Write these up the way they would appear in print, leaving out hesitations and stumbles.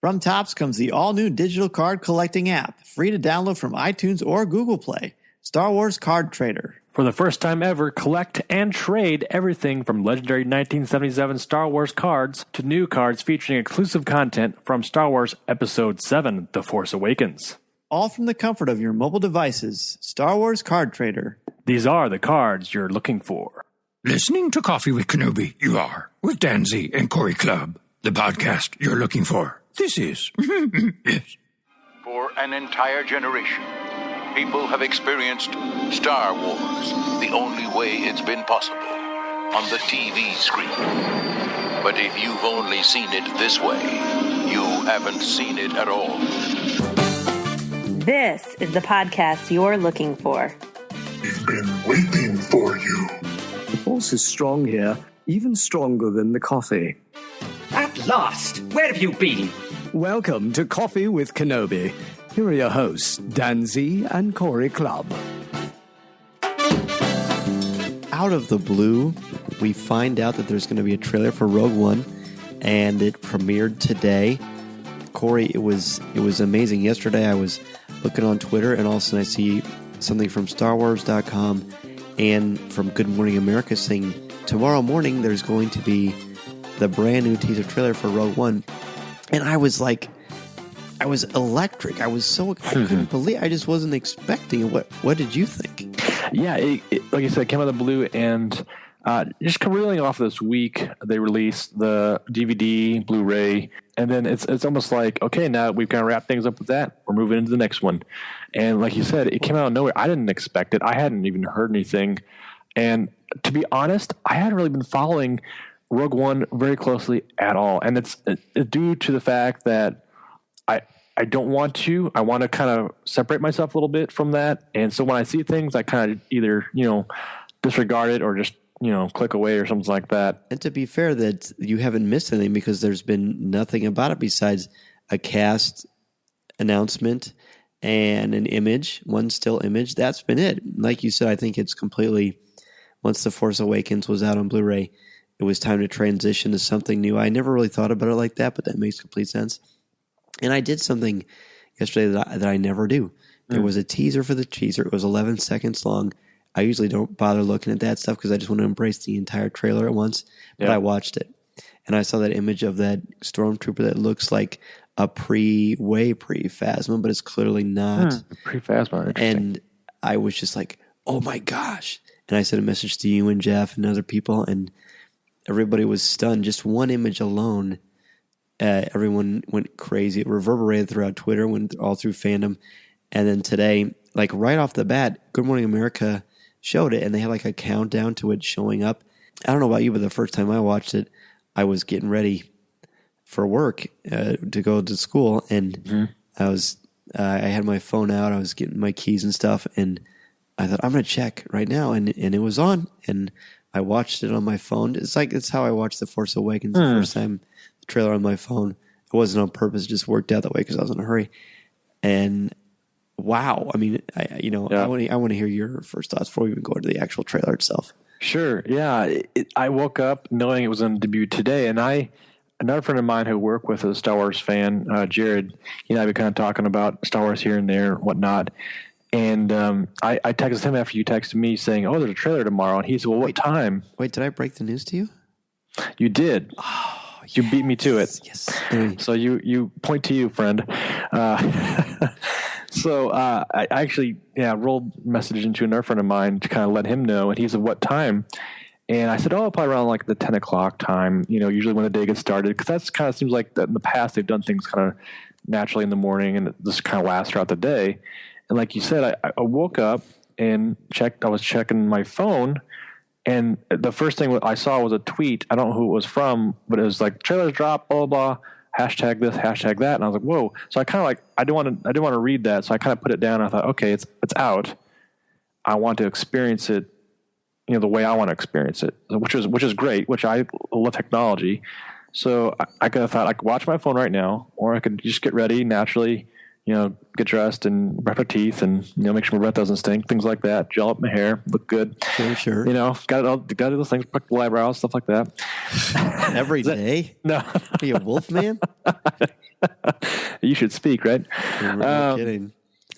From Topps comes the all-new digital card collecting app, free to download from iTunes or Google Play. Star Wars Card Trader. For the first time ever, collect and trade everything from legendary 1977 Star Wars cards to new cards featuring exclusive content from Star Wars Episode 7, The Force Awakens. All from the comfort of your mobile devices. Star Wars Card Trader. These are the cards you're looking for. Listening to Coffee with Kenobi, you are, with Dan Z and Corey Clubb, the podcast you're looking for. This is. Yes. For an entire generation, people have experienced Star Wars the only way it's been possible, on the TV screen. But if you've only seen it this way, you haven't seen it at all. This is the podcast you're looking for. We've been waiting for you. The force is strong here, even stronger than the coffee. At last! Where have you been? Welcome to Coffee with Kenobi. Here are your hosts, Dan Z and Corey Clubb. Out of the blue, we find out that there's going to be a trailer for Rogue One, and it premiered today. Corey, it was amazing. Yesterday I was looking on Twitter, and all of a sudden I see something from StarWars.com and from Good Morning America saying tomorrow morning there's going to be the brand new teaser trailer for Rogue One. And I was like, I was electric. I couldn't believe, I just wasn't expecting it. What did you think? Yeah, like you said, it came out of the blue, and just reeling off this week, they released the DVD, Blu-ray, and then it's almost like, okay, now we've kind of wrapped things up with that. We're moving into the next one. And like you said, it came out of nowhere. I didn't expect it. I hadn't even heard anything. And to be honest, I hadn't really been following Rogue One very closely at all. And it's due to the fact that I don't want to. I want to kind of separate myself a little bit from that. And so when I see things, I kind of either, disregard it or just, click away or something like that. And to be fair, that you haven't missed anything because there's been nothing about it besides a cast announcement and an image, one still image. That's been it. Like you said, I think it's completely, once The Force Awakens was out on Blu-ray, it was time to transition to something new. I never really thought about it like that, but that makes complete sense. And I did something yesterday that I never do. There was a teaser for the teaser. It was 11 seconds long. I usually don't bother looking at that stuff because I just want to embrace the entire trailer at once. But I watched it. And I saw that image of that stormtrooper that looks like a way pre-Phasma, but it's clearly not. Pre-Phasma, and I was just like, oh my gosh. And I sent a message to you and Jeff and other people, and everybody was stunned. Just one image alone, everyone went crazy. It reverberated throughout Twitter, went all through fandom. And then today, like right off the bat, Good Morning America showed it, and they had like a countdown to it showing up. I don't know about you, but the first time I watched it, I was getting ready for work to go to school, and I had my phone out. I was getting my keys and stuff, and I thought, I'm going to check right now, and it was on, and I watched it on my phone. It's how I watched The Force Awakens the first time, the trailer on my phone. It wasn't on purpose; it just worked out that way because I was in a hurry. And wow, I mean, I want to hear your first thoughts before we even go into the actual trailer itself. Sure, yeah. I woke up knowing it was on debut today, and another friend of mine who worked with a Star Wars fan, Jared, he and I have been kind of talking about Star Wars here and there and whatnot. And I texted him after you texted me saying, oh, there's a trailer tomorrow. And he said, well, what time? Wait, did I break the news to you? You did. Oh, you beat me to it. Yes. So you point to you, friend. So I actually rolled message into another friend of mine to kind of let him know. And he said, what time? And I said, oh, probably around like the 10 o'clock time, usually when the day gets started. Because that's kind of seems like that in the past they've done things kind of naturally in the morning and it just kind of lasts throughout the day. And like you said, I woke up and I was checking my phone, and the first thing I saw was a tweet. I don't know who it was from, but it was like, trailers drop, blah, blah, blah, hashtag this, hashtag that. And I was like, whoa. So I kind of like, I didn't want to read that. So I kind of put it down. And I thought, okay, it's out. I want to experience it, the way I want to experience it, which is great, which I love technology. So I could have thought I could watch my phone right now, or I could just get ready naturally, get dressed and brush my teeth and, make sure my breath doesn't stink, things like that, gel up my hair, look good. Sure. Got those things, pluck the eyebrows, stuff like that. Every day? No. Are you a wolf man? you should speak, right? No kidding.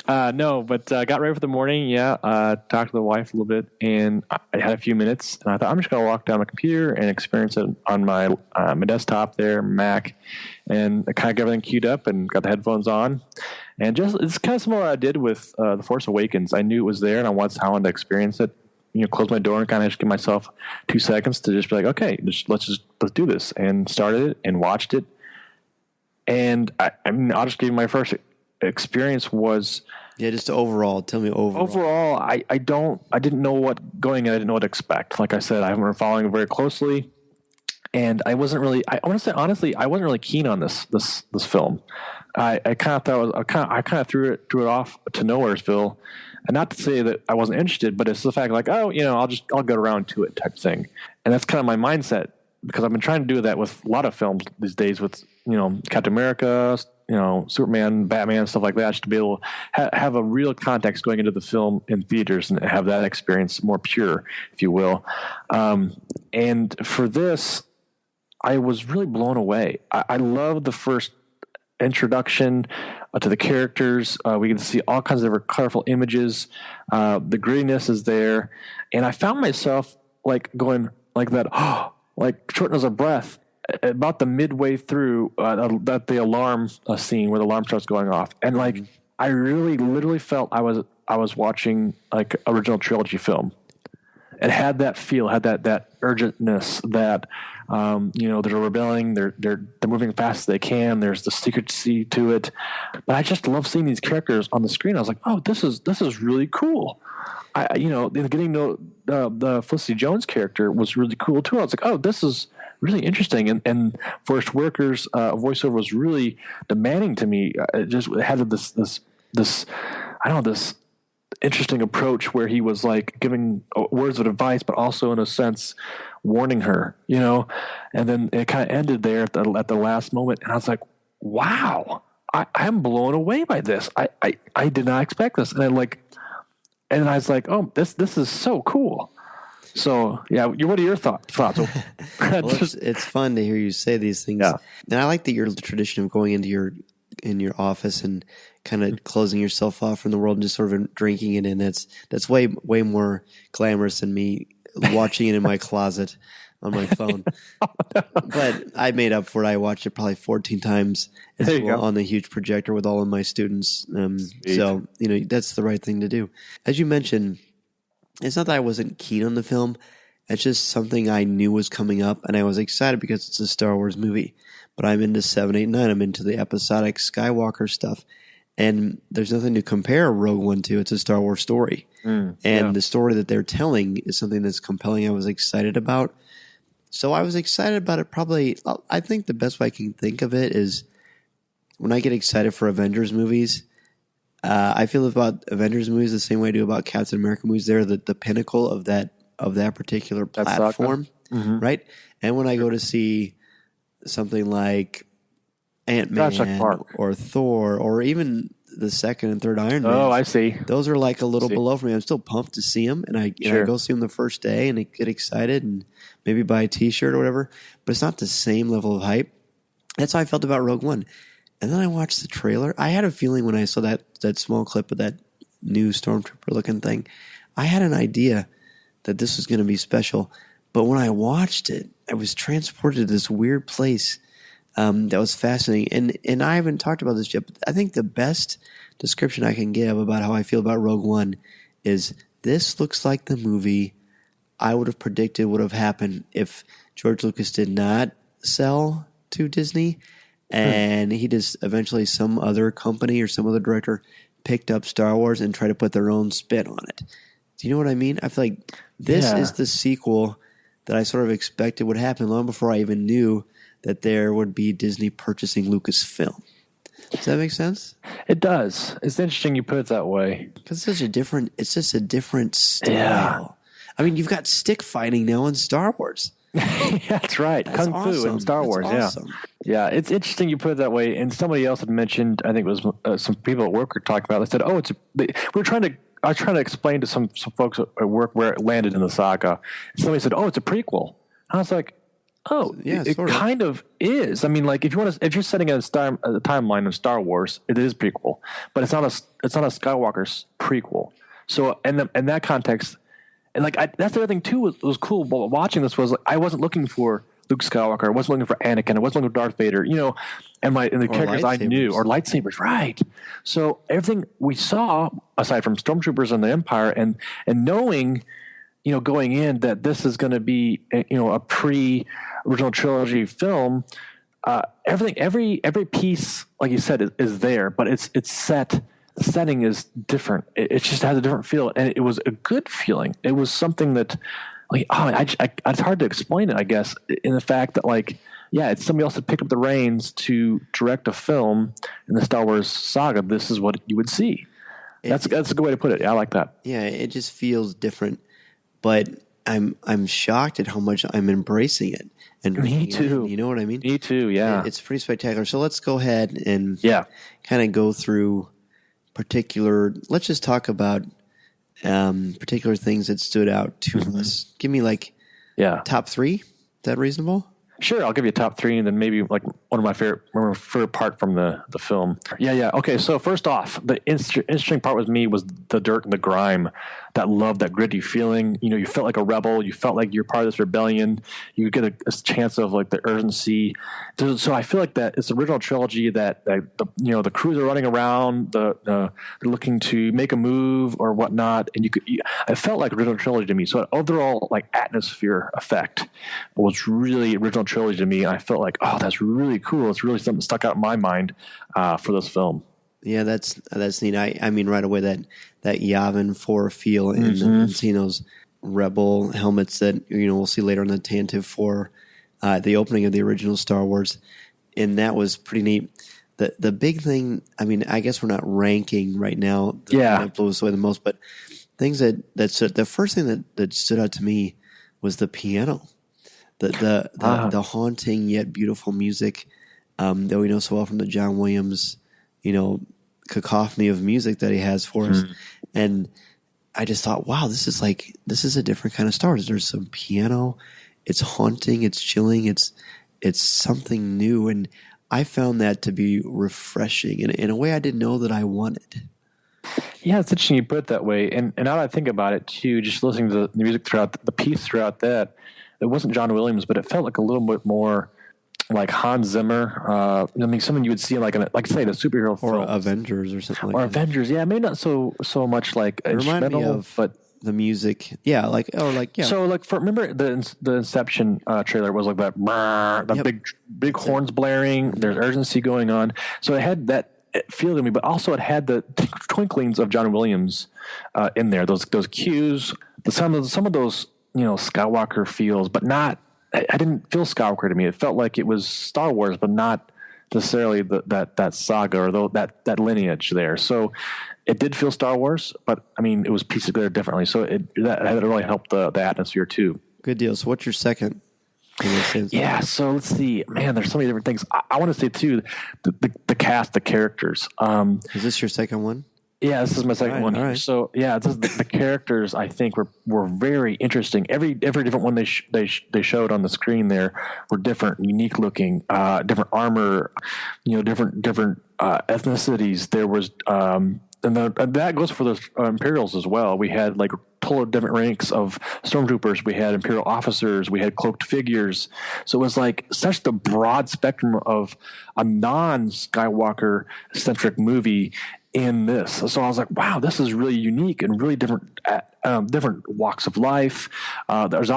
No, but got ready for the morning. Yeah, talked to the wife a little bit, and I had a few minutes, and I thought I'm just going to walk down my computer and experience it on my desktop there, Mac, and I kind of got everything queued up and got the headphones on, and just it's kind of similar to what I did with The Force Awakens. I knew it was there, and I wanted to experience it. Close my door and kind of just give myself 2 seconds to just be like, okay, let's do this, and started it and watched it, and I'll just give you my first experience was just overall. Tell me overall. Overall, I didn't know what going in. I didn't know what to expect. Like I said, I haven't been following it very closely, and I wasn't really. I want to say honestly, I wasn't really keen on this film. I kind of thought I kind of threw it off to Nowheresville, and not to say that I wasn't interested, but it's the fact like, oh, I'll get around to it type thing, and that's kind of my mindset because I've been trying to do that with a lot of films these days with Captain America, Superman, Batman, stuff like that, just to be able to have a real context going into the film in theaters and have that experience more pure, if you will. And for this, I was really blown away. I love the first introduction to the characters. We get to see all kinds of different colorful images. The grittiness is there. And I found myself like going like that, like shortness of breath about the midway through that the alarm scene where the alarm starts going off. And like, I really literally felt I was watching like original trilogy film. It had that feel, had that urgentness that, they're rebelling, they're moving fast as they can. There's the secrecy to it, but I just love seeing these characters on the screen. I was like, oh, this is really cool. Getting to the Felicity Jones character was really cool too. I was like, oh, this is really interesting. And Forrest Whitaker's voiceover was really demanding to me. It had this interesting approach where he was like giving words of advice, but also in a sense warning her, and then it kind of ended there at the last moment. And I was like, wow, I'm blown away by this. I did not expect this. And I was like, oh, this is so cool. So yeah, what are your thoughts? Well, it's fun to hear you say these things. Yeah. And I like that your tradition of going into your office and kind of closing yourself off from the world and just sort of drinking it in. That's way more glamorous than me watching it in my closet on my phone. But I made up for it. I watched it probably 14 times on the huge projector with all of my students. So, that's the right thing to do. As you mentioned, it's not that I wasn't keen on the film. It's just something I knew was coming up, and I was excited because it's a Star Wars movie. But I'm into 7, 8, 9. I'm into the episodic Skywalker stuff. And there's nothing to compare Rogue One to. It's a Star Wars story. The story that they're telling is something that's compelling. I was excited about. So I was excited about it probably. I think the best way I can think of it is when I get excited for Avengers movies, I feel about Avengers movies the same way I do about Captain America movies. They're the pinnacle of that particular platform, right? And when I go to see something like Ant-Man or Thor or even the second and third Iron Man. Oh, I see. Those are like a little below for me. I'm still pumped to see them, and I go see them the first day and I get excited and maybe buy a T-shirt or whatever. But it's not the same level of hype. That's how I felt about Rogue One. And then I watched the trailer. I had a feeling when I saw that small clip of that new Stormtrooper looking thing, I had an idea that this was going to be special. But when I watched it, I was transported to this weird place that was fascinating. And I haven't talked about this yet, but I think the best description I can give about how I feel about Rogue One is this looks like the movie I would have predicted would have happened if George Lucas did not sell to Disney and he just eventually some other company or some other director picked up Star Wars and tried to put their own spin on it. Do you know what I mean? I feel like this is the sequel that I sort of expected would happen long before I even knew that there would be Disney purchasing Lucasfilm. Does that make sense? It does. It's interesting you put it that way. Because it's just a different style. Yeah. I mean, you've got stick fighting now in Star Wars. That's right. That's Kung Fu in Star Wars. Awesome. Yeah. It's interesting you put it that way. And somebody else had mentioned, I think it was some people at work were talking about it. They said, I was trying to explain to some folks at work where it landed in the saga. And somebody said, oh, it's a prequel. And I was like, Oh, Yeah, it sort of. kind of is. I mean, like if you're setting a timeline of Star Wars, it is prequel, but it's not a Skywalker prequel. So in that context, and like that's the other thing too was cool. But watching this was like, I wasn't looking for Luke Skywalker. I wasn't looking for Anakin. I wasn't looking for Darth Vader. You know, and the characters I knew or lightsabers, right? So everything we saw aside from stormtroopers and the Empire, and knowing, you know, going in that this is going to be, you know, a pre-original trilogy film, everything, every piece, like you said, is there, but it's set. The setting is different. It just has a different feel, and it was a good feeling. It was something that, like, it's hard to explain it, I guess, in the fact that, like, yeah, it's somebody else that picked up the reins to direct a film in the Star Wars saga. This is what you would see. That's a good way to put it. Yeah, I like that. Yeah, it just feels different. But I'm shocked at how much I'm embracing it. And me too. You know what I mean? Me too. Yeah, it's pretty spectacular. So let's go ahead and kind of go through particular. Let's just talk about particular things that stood out to us. Give me top 3. Is that reasonable? Sure, I'll give you a top 3, and then maybe like one of my favorite part from the film. Yeah. Okay, so first off, the interesting part with me was the dirt and the grime, that love, that gritty feeling. You know, you felt like a rebel. You felt like you're part of this rebellion. You get a chance of like the urgency. So I feel like that it's the original trilogy that the crews are running around, they're looking to make a move or whatnot, and I felt like original trilogy to me. So overall, like atmosphere effect was really original trilogy to me. I felt like, oh, that's really cool. It's really something that stuck out in my mind for this film. Yeah, that's neat. I mean, right away that Yavin 4 feel and seeing those rebel helmets that we'll see later in the Tantive 4, the opening of the original Star Wars, and that was pretty neat. The big thing, I mean, I guess we're not ranking right now. That blew us away the most, but things that stood, the first thing that stood out to me was the piano, the haunting yet beautiful music that we know so well from the John Williams, cacophony of music that he has for us. And I just thought, wow, this is a different kind of Star Wars. There's some piano. It's haunting. It's chilling. It's something new. And I found that to be refreshing in a way I didn't know that I wanted. Yeah, it's interesting you put it that way. And now that I think about it too, just listening to the music throughout the piece throughout that, it wasn't John Williams, but it felt like a little bit more like Hans Zimmer. I mean, something you would see like I say, the superhero film, or Avengers or something like that. Or Avengers, yeah, maybe not so much like instrumental, but the music, yeah. So like remember the Inception trailer was like that big horns blaring. There's urgency going on, so it had that feel to me, but also it had the twinklings of John Williams in there. Those cues, some of those Skywalker feels, but not. I didn't feel Skywalker to me. It felt like it was Star Wars, but not necessarily that saga or that lineage there. So it did feel Star Wars, but I mean, it was pieced together differently. So that really helped the atmosphere too. Good deal. So what's your second? Yeah. So let's see, man, there's so many different things. I want to say too, the cast, the characters. Is this your second one? Yeah, this is my second one. All right. So yeah, the characters I think were very interesting. Every different one they showed on the screen there were different, unique looking, different armor, different ethnicities. There was and that goes for the Imperials as well. We had like total different ranks of stormtroopers. We had Imperial officers. We had cloaked figures. So it was like such the broad spectrum of a non-Skywalker centric movie in this. So I was like, wow, this is really unique and really different walks of life. There's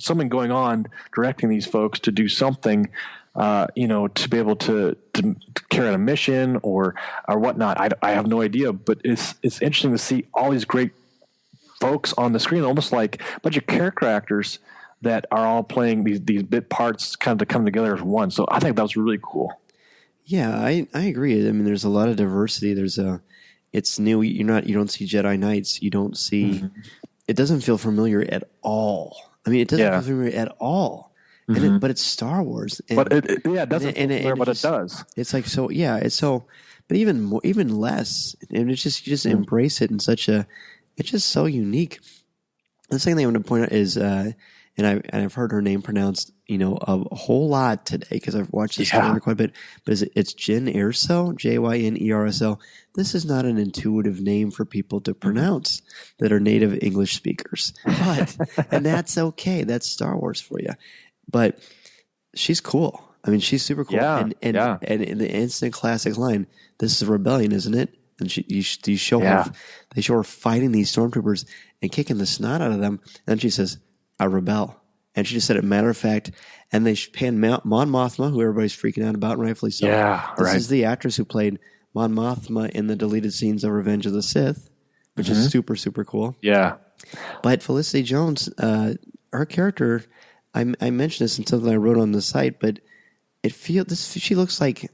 something going on directing these folks to do something, to be able to carry out a mission or whatnot. I have no idea, but it's interesting to see all these great folks on the screen, almost like a bunch of character actors that are all playing these bit parts kind of to come together as one. So I think that was really cool. Yeah, I agree. I mean, there's a lot of diversity. It's new. You don't see Jedi Knights. You don't see. It doesn't feel familiar at all. I mean, it doesn't feel familiar at all. But it's Star Wars. But it doesn't feel familiar, but it does. It's like so. Yeah, it's so. But even less, and it's just you just embrace it in such a. It's just so unique. The second thing I want to point out is and I've heard her name pronounced, a whole lot today because I've watched this trailer quite a bit. But it's Jyn Erso, Jyn Erso. This is not an intuitive name for people to pronounce that are native English speakers, and that's okay. That's Star Wars for you. But she's cool. I mean, she's super cool. Yeah, and in the instant classic line, "This is a rebellion, isn't it?" And you show her, they show her fighting these stormtroopers and kicking the snot out of them. And then she says, "I rebel." And she just said it matter of fact. And they pan Mon Mothma, who everybody's freaking out about, and rightfully so. Yeah, this is the actress who played Mon Mothma in the deleted scenes of Revenge of the Sith, which is super, super cool. Yeah. But Felicity Jones, her character, I mentioned this in something I wrote on the site, but she looks like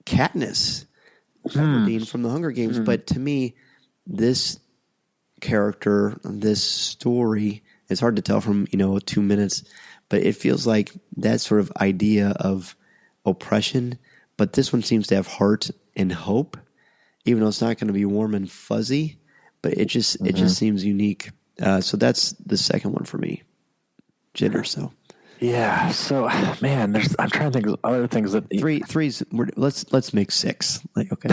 Katniss Everdeen from the Hunger Games. But to me, this character, this story, it's hard to tell from 2 minutes, but it feels like that sort of idea of oppression. But this one seems to have heart and hope, even though it's not going to be warm and fuzzy. But it just seems unique. So that's the second one for me, Jyn Erso. Yeah. So, man, I'm trying to think of other things that three's. Let's make six. Like, okay.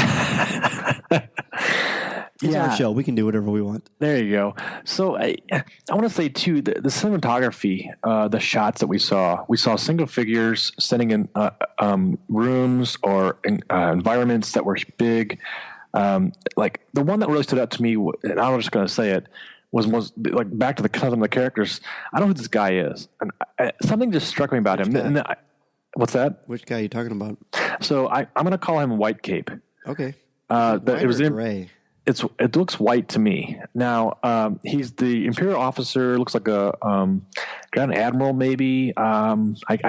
It's our show. We can do whatever we want. There you go. So I want to say too, the cinematography, the shots that we saw single figures sitting in rooms or environments that were big. Like the one that really stood out to me, and I'm just going to say it, was like back to some of the characters. I don't know who this guy is, and something just struck me about him. And what's that? Which guy are you talking about? So I'm going to call him White Cape. Okay. It was gray. It looks white to me. Now, he's the Imperial officer, looks like a Grand Admiral maybe. I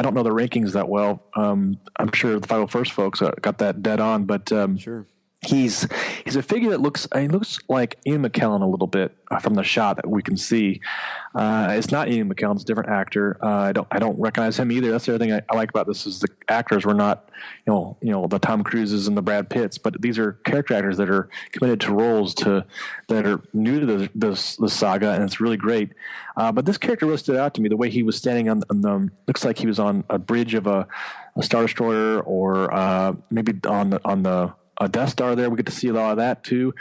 don't know the rankings that well. I'm sure the 501st folks got that dead on, but sure. He's a figure that looks like Ian McKellen a little bit from the shot that we can see. It's not Ian McKellen; it's a different actor. I don't recognize him either. That's the other thing I like about this is the actors were not the Tom Cruises and the Brad Pitts, but these are character actors that are committed to roles that are new to the saga, and it's really great. But this character really stood out to me. The way he was standing on the looks like he was on a bridge of a Star Destroyer, or maybe on the a Death Star there. We get to see a lot of that too.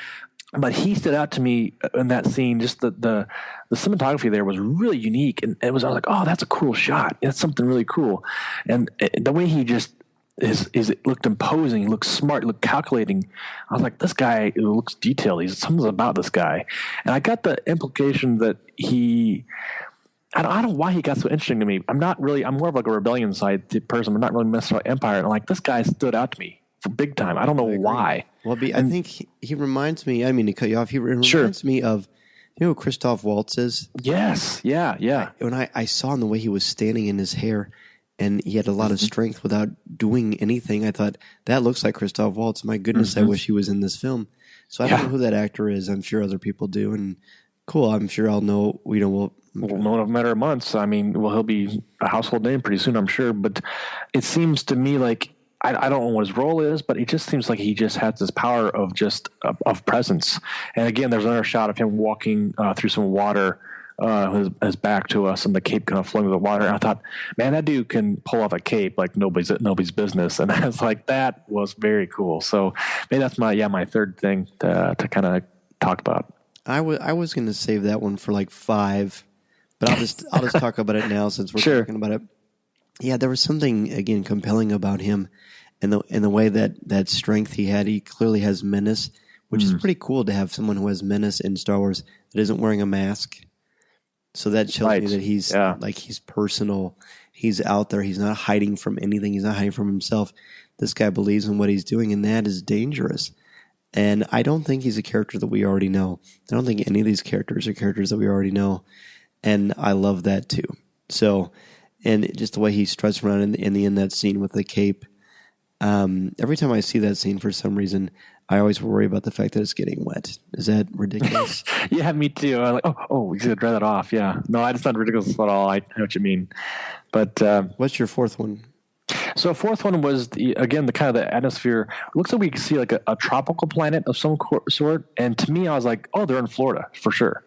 But he stood out to me in that scene. Just the cinematography there was really unique, and I was like, oh, that's a cool shot. That's something really cool. And the way he just it looked imposing, he looked smart, he looked calculating. I was like, this guy looks detailed. Something's about this guy. And I got the implication that I don't know why he got so interesting to me. I'm more of like a rebellion side person. I'm not really messing with Empire. And like, this guy stood out to me for big time. I don't know why. Well, I think he reminds me, I mean to cut you off, he reminds me of, who Christoph Waltz is? Yes. Yeah. When I saw him, the way he was standing in his hair, and he had a lot of strength without doing anything, I thought, that looks like Christoph Waltz. My goodness, I wish he was in this film. So I don't know who that actor is. I'm sure other people do. And cool, I'm sure I'll know, we'll know in a matter of months. I mean, he'll be a household name pretty soon, I'm sure. But it seems to me like, I don't know what his role is, but it just seems like he just has this power of of presence. And again, there's another shot of him walking through some water, his back to us, and the cape kind of flowing with the water. And I thought, man, that dude can pull off a cape like nobody's business. And I was like, that was very cool. So maybe that's my third thing to kind of talk about. I was going to save that one for like 5, but I'll just talk about it now since we're talking about it. Yeah, there was something again compelling about him, and the way that strength he had. He clearly has menace, which is pretty cool to have someone who has menace in Star Wars that isn't wearing a mask. So that shows me that he's personal. He's out there. He's not hiding from anything. He's not hiding from himself. This guy believes in what he's doing, and that is dangerous. And I don't think he's a character that we already know. I don't think any of these characters are characters that we already know, and I love that too. So. And just the way he struts around in that scene with the cape. Every time I see that scene, for some reason, I always worry about the fact that it's getting wet. Is that ridiculous? Yeah, me too. I'm like, we should dry that off. Yeah. No, it's not ridiculous at all. I know what you mean. But what's your fourth one? So fourth one was the kind of the atmosphere. It looks like we can see like a tropical planet of some sort. And to me, I was like, oh, they're in Florida for sure.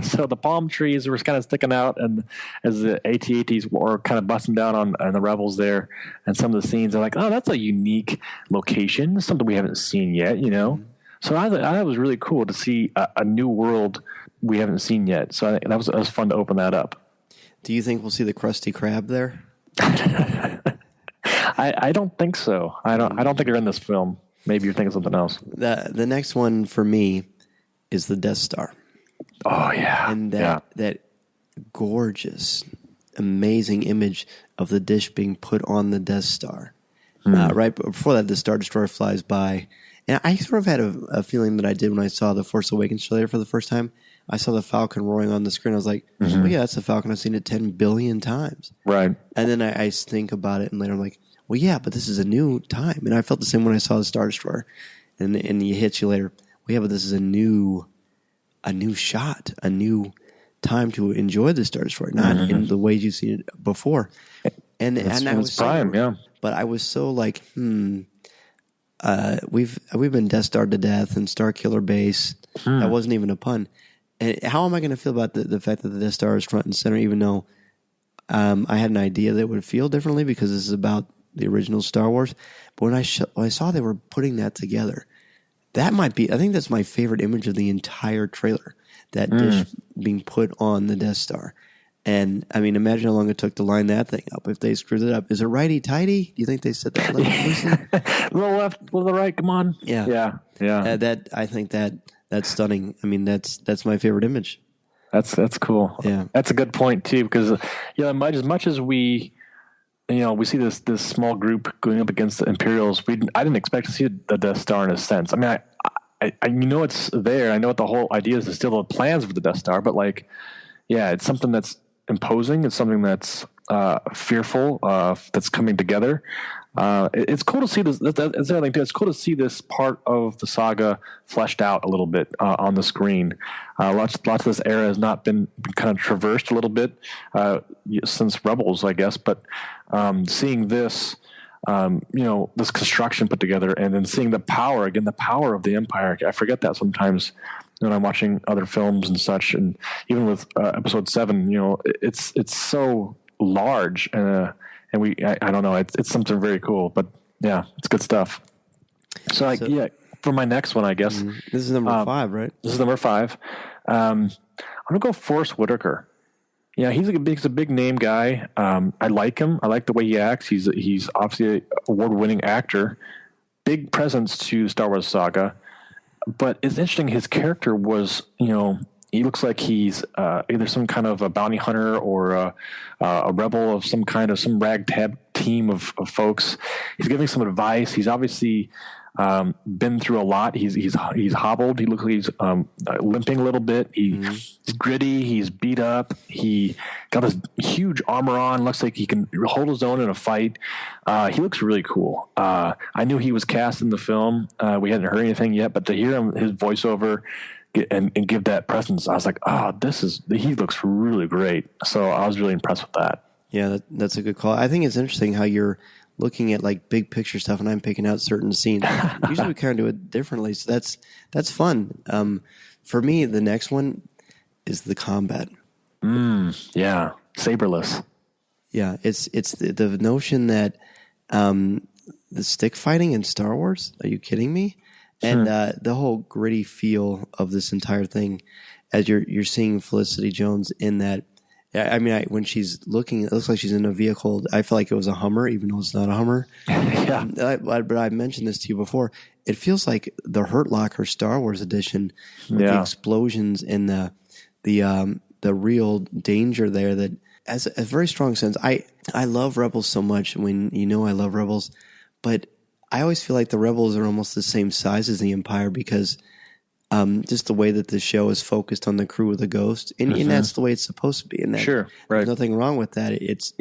So the palm trees were kind of sticking out, and as the AT-ATs were kind of busting down on the rebels there, and some of the scenes are like, oh, that's a unique location, something we haven't seen yet, you know. So I thought it was really cool to see a new world we haven't seen yet. So I think that was fun to open that up. Do you think we'll see the Krusty Krab there? I don't think so. I don't think they're in this film. Maybe you're thinking something else. The next one for me is the Death Star. Oh yeah, and that gorgeous, amazing image of the dish being put on the Death Star. Right before that, the Star Destroyer flies by, and I sort of had a feeling that I did when I saw the Force Awakens trailer for the first time. I saw the Falcon roaring on the screen. I was like, "Oh yeah, that's the Falcon. I've seen it 10 billion times." Right. And then I think about it, and later I'm like, "Well, yeah, but this is a new time." And I felt the same when I saw the Star Destroyer, and it hits you later. Well, yeah, but this is a new shot, a new time to enjoy the Star Destroyer, not in the ways you've seen it before. And I was prime, yeah. But I was so like, we've been Death Star to death and Star Killer Base. That wasn't even a pun. And how am I going to feel about the fact that the Death Star is front and center, even though I had an idea that it would feel differently because this is about the original Star Wars. But when I saw they were putting that together, that might be, I think that's my favorite image of the entire trailer, that dish being put on the Death Star. And, I mean, imagine how long it took to line that thing up if they screwed it up. Is it righty-tighty? Do you think they said that loosely? A little left, a little right, come on. Yeah. I think that's stunning. I mean, that's my favorite image. That's cool. Yeah. That's a good point, too, because, as much as we see this small group going up against the Imperials, I didn't expect to see the Death Star in a sense. I mean, I know it's there. I know what the whole idea is to steal the plans for the Death Star, but it's something that's imposing. It's something that's fearful, that's coming together. It's cool to see this. That's the other thing too. It's cool to see this part of the saga fleshed out a little bit on the screen. Lots of this era has not been kind of traversed a little bit since Rebels, I guess. But seeing this, this construction put together, and then seeing the power of the Empire. I forget that sometimes when I'm watching other films and such, and even with Episode 7, it's so large. And I don't know, it's something very cool, but yeah, it's good stuff. So for my next one, I guess. This is number 5, right? This is number 5. I'm going to go Forrest Whitaker. Yeah, he's a big name guy. I like him. I like the way he acts. He's obviously an award-winning actor. Big presence to Star Wars saga. But it's interesting, his character was, he looks like he's either some kind of a bounty hunter or a rebel of some kind of some ragtag team of folks. He's giving some advice. He's obviously been through a lot. He's hobbled. He looks like he's limping a little bit. He's gritty. He's beat up. He got this huge armor on. Looks like he can hold his own in a fight. He looks really cool. I knew he was cast in the film. We hadn't heard anything yet, but to hear his voiceover and give that presence, I was like, he looks really great. So I was really impressed with that. Yeah, that's a good call. I think it's interesting how you're looking at like big picture stuff and I'm picking out certain scenes. Usually we kind of do it differently. So that's fun. For me, the next one is the combat. Yeah. Saberless. Yeah. It's the notion that the stick fighting in Star Wars, are you kidding me? And the whole gritty feel of this entire thing as you're seeing Felicity Jones in that. I mean, when she's looking, it looks like she's in a vehicle. I feel like it was a Hummer, even though it's not a Hummer. Yeah. But I mentioned this to you before. It feels like the Hurt Locker Star Wars edition with the explosions and the real danger there that has a very strong sense. I love Rebels so much when I love Rebels, but I always feel like the Rebels are almost the same size as the Empire because just the way that the show is focused on the crew of the Ghost, and that's the way it's supposed to be. And sure, right. There's nothing wrong with that. It's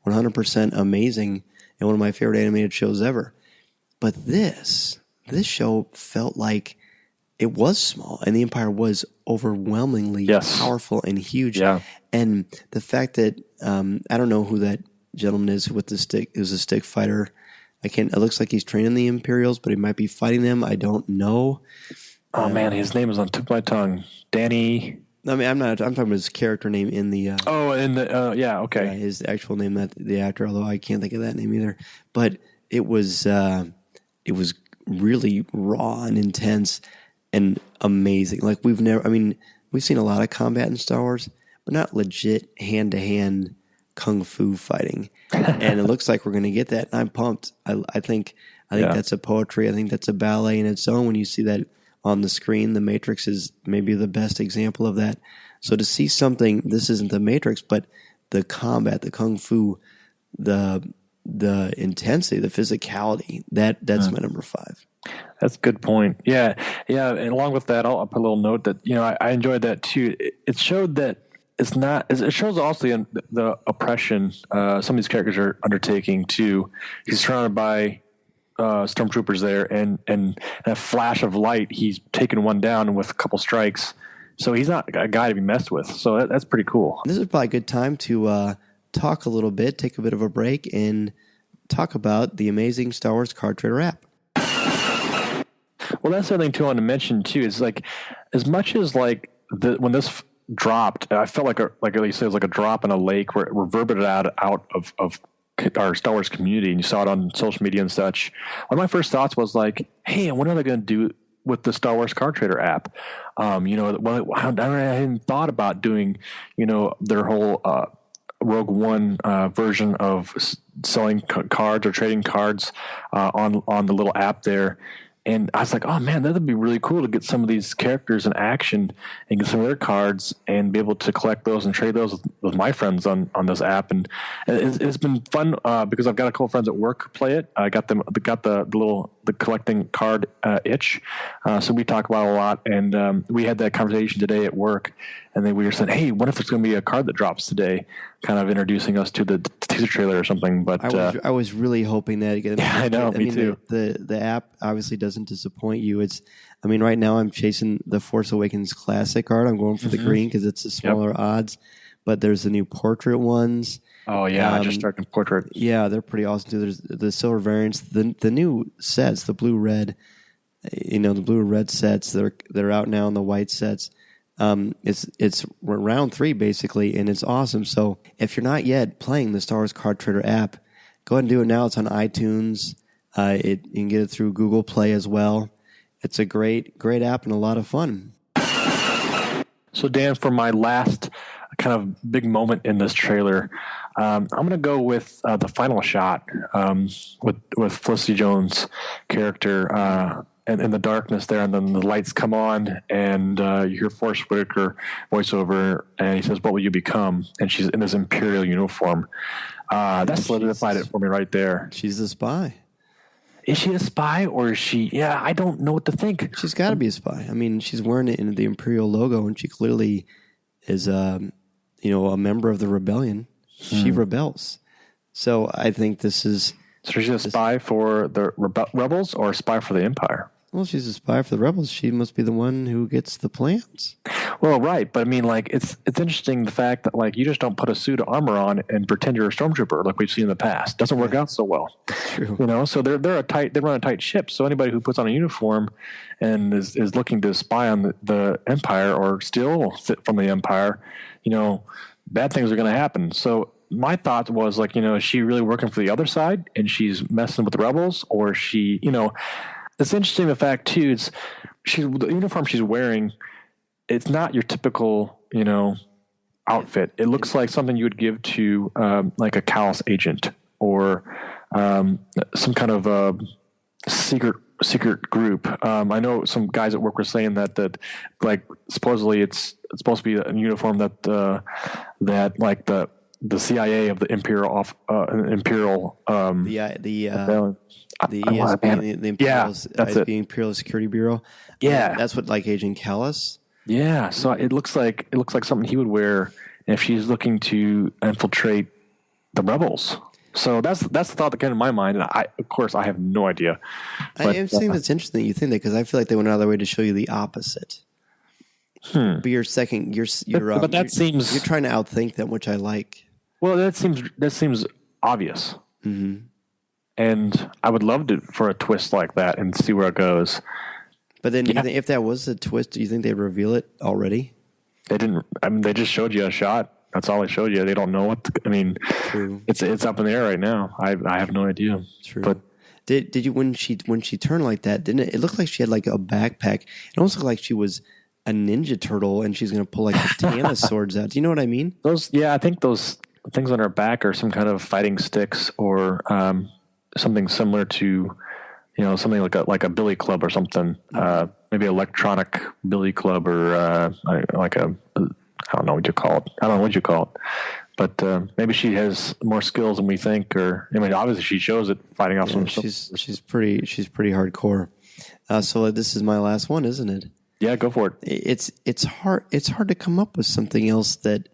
100% amazing and one of my favorite animated shows ever. But this show felt like it was small, and the Empire was overwhelmingly powerful and huge. Yeah. And the fact that I don't know who that gentleman is with the stick. Who's a stick fighter. It looks like he's training the Imperials, but he might be fighting them. I don't know. Oh man, his name is on the tip of my tongue. Danny. I mean, I'm talking about his character name in the. Okay. His actual name, not the actor. Although I can't think of that name either. But it was really raw and intense and amazing. Like we've seen a lot of combat in Star Wars, but not legit hand to hand kung fu fighting. And it looks like we're going to get that. And I'm pumped. I think that's a poetry. I think that's a ballet in its own. When you see that on the screen, The Matrix is maybe the best example of that. So to see something, this isn't The Matrix, but the combat, the kung fu, the intensity, the physicality, that's my number 5. That's a good point. Yeah. And along with that, I'll put a little note that, I enjoyed that too. It showed that it's not, it shows also the oppression some of these characters are undertaking too. He's surrounded by stormtroopers there, and in a flash of light, he's taken one down with a couple strikes. So he's not a guy to be messed with. So that's pretty cool. This is probably a good time to talk a little bit, take a bit of a break, and talk about the amazing Star Wars Card Trader app. Well, that's the other thing too I want to mention too is like, as much as like when this dropped, I felt like you said, it was like a drop in a lake where it reverberated out of our Star Wars community, and you saw it on social media and such. One of my first thoughts was like, hey, what are they going to do with the Star Wars Card Trader app? I hadn't thought about doing, their whole Rogue One version of selling cards or trading cards on the little app there. And I was like, oh man, that'd be really cool to get some of these characters in action and get some of their cards and be able to collect those and trade those with my friends on this app. And it's been fun because I've got a couple friends at work who play it. I got the collecting card itch. So we talk about it a lot. And we had that conversation today at work. And then we were saying, hey, what if there's going to be a card that drops today? Kind of introducing us to the teaser trailer or something. But I was really hoping that. Again, yeah, I know. Me too. The app obviously doesn't disappoint you. Right now I'm chasing the Force Awakens Classic card. I'm going for the green because it's the smaller odds. But there's the new portrait ones. Oh yeah, I just started portrait. Yeah, they're pretty awesome too. There's the silver variants, the new sets, the blue red. The blue red sets. They're out now in the white sets. It's round 3 basically, and it's awesome. So if you're not yet playing the Star Wars Card Trader app, go ahead and do it now. It's on iTunes. You can get it through Google Play as well. It's a great app and a lot of fun. So Dan, for my last kind of big moment in this trailer, I'm going to go with the final shot with Felicity Jones' character. And in the darkness there, and then the lights come on, and you hear Forrest Whitaker voiceover, and he says, "What will you become?" And she's in this Imperial uniform. That solidified it for me right there. She's a spy. Is she a spy, or is she? Yeah, I don't know what to think. She's got to be a spy. I mean, she's wearing it in the Imperial logo, and she clearly is, a member of the rebellion. She rebels. So I think this is. So she's a spy for the rebels or a spy for the Empire? Well, she's a spy for the rebels. She must be the one who gets the plans. Well, right. But I mean, like, it's interesting the fact that, like, you just don't put a suit of armor on and pretend you're a stormtrooper like we've seen in the past. Doesn't work out so well. True. So they run a tight ship. So anybody who puts on a uniform and is looking to spy on the Empire or steal from the Empire, bad things are going to happen. So my thought was, like, is she really working for the other side and she's messing with the rebels, or is she, it's interesting the fact too, the uniform she's wearing, it's not your typical, outfit. It looks like something you would give to like a callous agent or some kind of secret group. I know some guys at work were saying that like supposedly it's supposed to be a uniform that like the CIA of the Imperial the Imperial Security Bureau. Yeah, that's what, like, Agent Callus. Yeah, so it looks like something he would wear if she's looking to infiltrate the rebels. So that's the thought that came to my mind, and of course I have no idea. But, I'm saying that's interesting that you think that, because I feel like they went out of their way to show you the opposite. But you're trying to outthink them, which I like. Well, that seems obvious. Mm-hmm. And I would love for a twist like that and see where it goes. But then, if that was the twist, do you think they'd reveal it already? They didn't. I mean, they just showed you a shot. That's all they showed you. They don't know what. True. It's up in the air right now. I have no idea. True. But did you when she turned like that? Didn't it? It looked like she had like a backpack. It almost looked like she was a Ninja Turtle, and she's going to pull like katana swords out. Do you know what I mean? I think those things on her back are some kind of fighting sticks or something similar to, something like a billy club or something. Maybe electronic billy club or like a, I don't know what you call it. I don't know what you call it. But maybe she has more skills than we think. Or obviously she shows it fighting off some. She's pretty hardcore. So this is my last one, isn't it? Yeah, go for it. It's hard to come up with something else that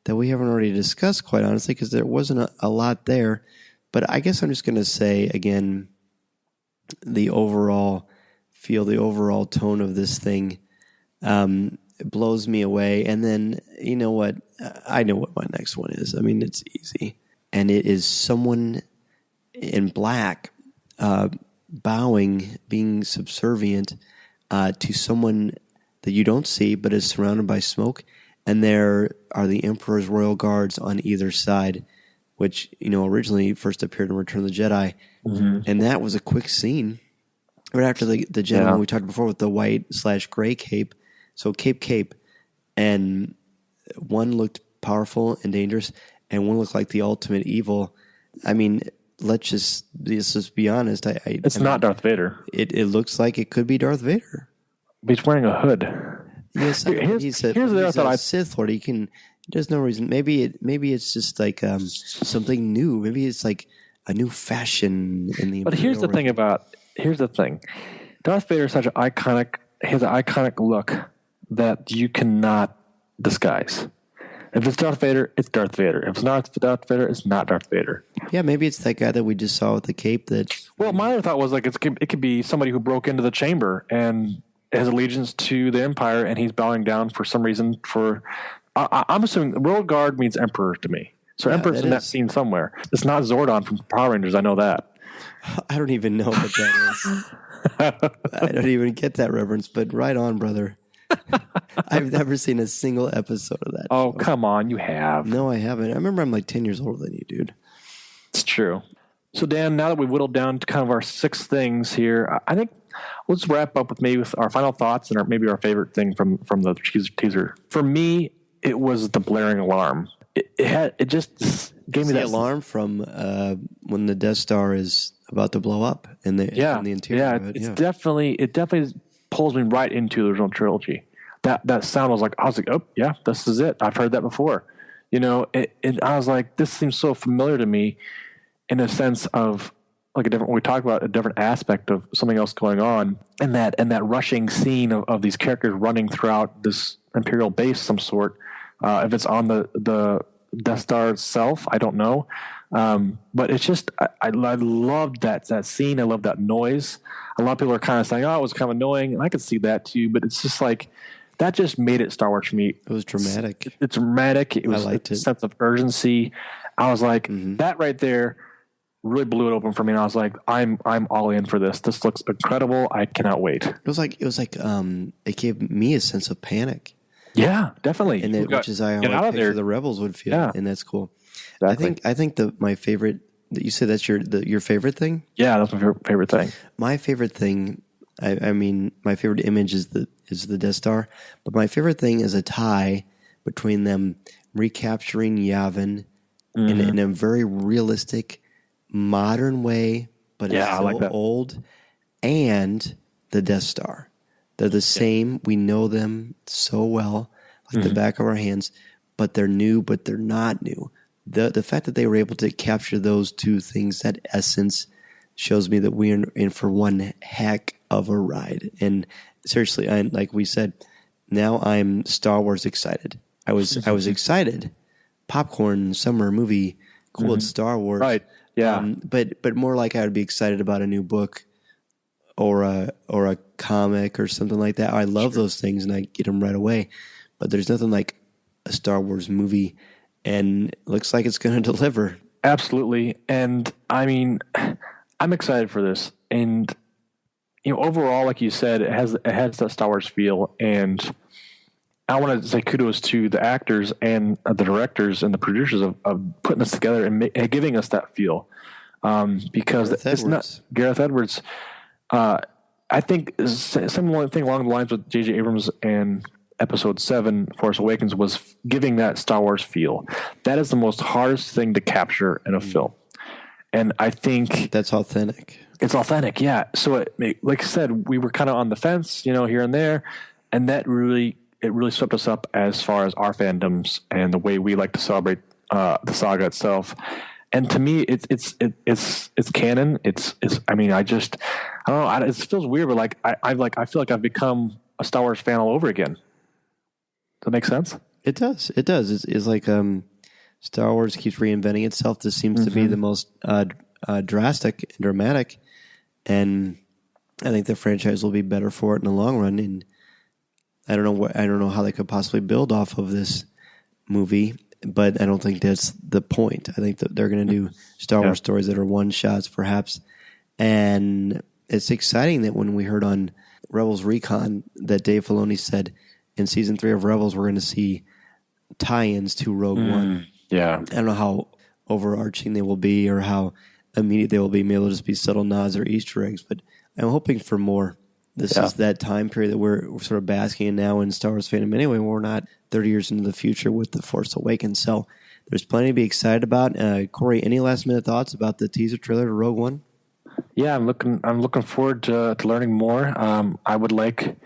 we haven't already discussed, quite honestly, because there wasn't a lot there. But I guess I'm just going to say again, the overall feel, the overall tone of this thing, it blows me away. And then you know what? I know what my next one is. I mean, it's easy, and it is someone in black bowing, being subservient to someone that you don't see, but is surrounded by smoke. And there are the Emperor's royal guards on either side, which, originally first appeared in Return of the Jedi. Mm-hmm. And that was a quick scene. Right after the gentleman we talked before with the white/gray cape. So cape. And one looked powerful and dangerous, and one looked like the ultimate evil. I mean, let's just be honest. It's not Darth Vader. It looks like it could be Darth Vader. But he's wearing a hood. Yes, he's a Sith Lord. There's no reason. Maybe it's just like something new. Maybe it's like a new fashion in the. But here's the thing. Darth Vader is such an iconic. He has an iconic look that you cannot disguise. If it's Darth Vader, it's Darth Vader. If it's not Darth Vader, it's not Darth Vader. Yeah, maybe it's that guy that we just saw with the cape. Well, my other thought was like it could be somebody who broke into the chamber and has allegiance to the Empire, and he's bowing down for some reason. I'm assuming Royal Guard means Emperor to me. So Emperor's in that scene somewhere. It's not Zordon from Power Rangers. I know that. I don't even know what that is. I don't even get that reference, but right on, brother. I've never seen a single episode of that show. Come on, you have. No, I haven't. I remember I'm like 10 years older than you, dude. It's true. So, Dan, now that we've whittled down to kind of our 6 things here, I think let's wrap up with our final thoughts and maybe our favorite thing from the teaser. For me, it was the blaring alarm. It just gave me that alarm from when the Death Star is about to blow up in the interior. Yeah, it definitely pulls me right into the original trilogy. That sound was like, oh yeah, this is it. I've heard that before. And I was like, this seems so familiar to me in a sense of like we talked about a different aspect of something else going on, and that rushing scene of these characters running throughout this Imperial base, some sort. If it's on the Death Star itself, I don't know. But it's just, I loved that scene. I love that noise. A lot of people are kind of saying, oh, it was kind of annoying. And I could see that too, but it's just like, that just made it Star Wars for me. It was dramatic. It's dramatic. It was a sense of urgency. I was like, that right there really blew it open for me. And I was like, I'm all in for this. This looks incredible. I cannot wait. It was like it gave me a sense of panic. Yeah, definitely. And which is how I picture the rebels would feel. Yeah. And that's cool. Exactly. I think my favorite, you said that's your favorite thing? Yeah, that's my favorite thing. My favorite thing, I mean, my favorite image is the Death Star, but my favorite thing is a tie between them recapturing Yavin in a very realistic, modern way, but it's still old, and the Death Star. They're the same. We know them so well, like the back of our hands, but they're new, but they're not new. The fact that they were able to capture those two things, that essence, shows me that we're in for one heck of a ride. And seriously, like we said, now I'm Star Wars excited. I was excited. Popcorn, summer movie, cool. It's Star Wars. Right. Yeah. But more like I would be excited about a new book or a comic or something like that. I love those things and I get them right away. But there's nothing like a Star Wars movie, and it looks like it's going to deliver. Absolutely. And I mean, I'm excited for this. And overall, like you said, it has that Star Wars feel, and I want to say kudos to the actors and the directors and the producers of putting this together and giving us that feel. Because it's not Gareth Edwards. I think similar thing along the lines with J.J. Abrams and Episode 7, Force Awakens, was giving that Star Wars feel. That is the most hardest thing to capture in a film. And I think that's authentic. It's authentic, yeah. So, like I said, we were kind of on the fence, here and there, and that really swept us up as far as our fandoms and the way we like to celebrate the saga itself. And to me, it's canon. I mean, I don't know. It feels weird, but I feel like I've become a Star Wars fan all over again. Does that make sense? It does. It does. It's like Star Wars keeps reinventing itself. This seems to be the most drastic and dramatic, and I think the franchise will be better for it in the long run. And I don't know how they could possibly build off of this movie, but I don't think that's the point. I think that they're going to do Star Wars stories that are one shots, perhaps. And it's exciting that when we heard on Rebels Recon that Dave Filoni said in season 3 of Rebels we're going to see tie-ins to Rogue One. Yeah, I don't know how overarching they will be or how immediate they will be. Maybe it'll just be subtle nods or Easter eggs, but I'm hoping for more. This is that time period that we're sort of basking in now in Star Wars fandom anyway. We're not 30 years into the future with The Force Awakens. So there's plenty to be excited about. Corey, any last minute thoughts about the teaser trailer to Rogue One? Yeah, I'm looking forward to learning more. I would like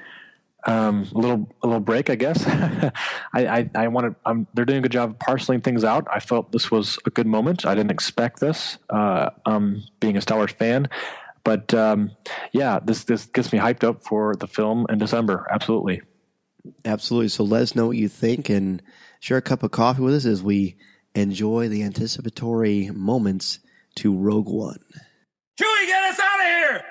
a little break, I guess. I want to. They're doing a good job of parceling things out. I felt this was a good moment. I didn't expect this. Being a Star Wars fan. But this gets me hyped up for the film in December. Absolutely. Absolutely. So let us know what you think and share a cup of coffee with us as we enjoy the anticipatory moments to Rogue One. Chewie, get us out of here!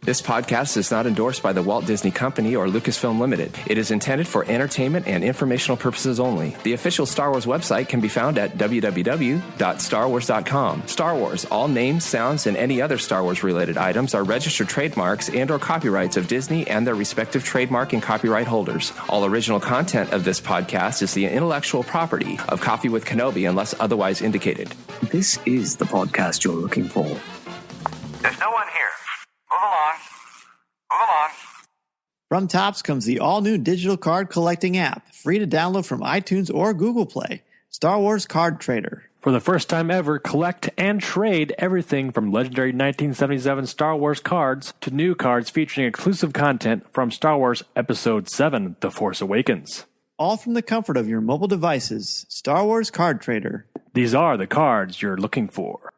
This podcast is not endorsed by the Walt Disney Company or Lucasfilm Limited. It is intended for entertainment and informational purposes only. The official Star Wars website can be found at www.starwars.com. Star Wars, all names, sounds, and any other Star Wars-related items are registered trademarks and/or copyrights of Disney and their respective trademark and copyright holders. All original content of this podcast is the intellectual property of Coffee with Kenobi unless otherwise indicated. This is the podcast you're looking for. There's no one here. Move along. Move along. From Topps comes the all-new digital card collecting app, free to download from iTunes or Google Play. Star Wars Card Trader. For the first time ever, collect and trade everything from legendary 1977 Star Wars cards to new cards featuring exclusive content from Star Wars Episode 7, The Force Awakens. All from the comfort of your mobile devices. Star Wars Card Trader. These are the cards you're looking for.